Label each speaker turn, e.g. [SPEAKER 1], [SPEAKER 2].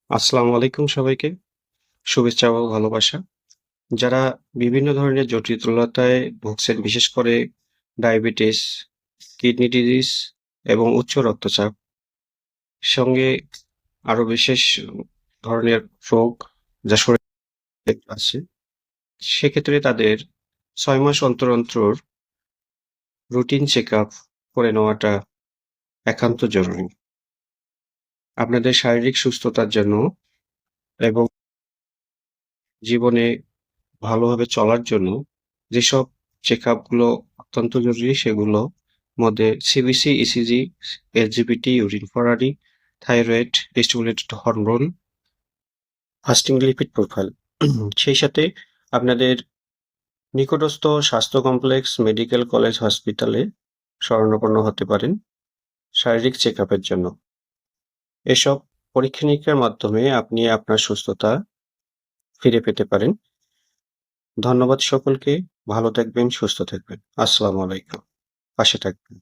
[SPEAKER 1] আসসালামু আলাইকুম সবাইকে। শুভেচ্ছা ও ভালোবাসা। যারা বিভিন্ন ধরনের জটিলতায় ভুগছেন, বিশেষ করে ডায়াবেটিস, কিডনি ডিজিজ এবং উচ্চ রক্তচাপ, সঙ্গে আরো বিশেষ ধরনের রোগ যা শরীরে আছে, সেক্ষেত্রে তাদের ৬ মাস অন্তর রুটিন চেকআপ করে নেওয়াটা একান্ত জরুরি। আপনাদের শারীরিক সুস্থতার জন্য এবং জীবনে ভালোভাবে চলার জন্য যেসব চেকআপ গুলো অত্যন্ত জরুরি, সেগুলো মধ্যে সিবিসি, ইসিজি, এসজিপিটি, ইউরিন ফরাডি, thyroid, stimulated hormone, fasting lipid profile. সেই সাথে আপনাদের নিকটস্থ স্বাস্থ্য কমপ্লেক্স, মেডিকেল কলেজ, হসপিটালে শরণাপন্ন হতে পারেন শারীরিক চেকআপের জন্য। এসব পরীক্ষা-নিরীক্ষার মাধ্যমে আপনি আপনার সুস্থতা ফিরে পেতে পারেন। ধন্যবাদ সকলকে। ভালো থাকবেন, সুস্থ থাকবেন। আসসালামু আলাইকুম। পাশে থাকবেন।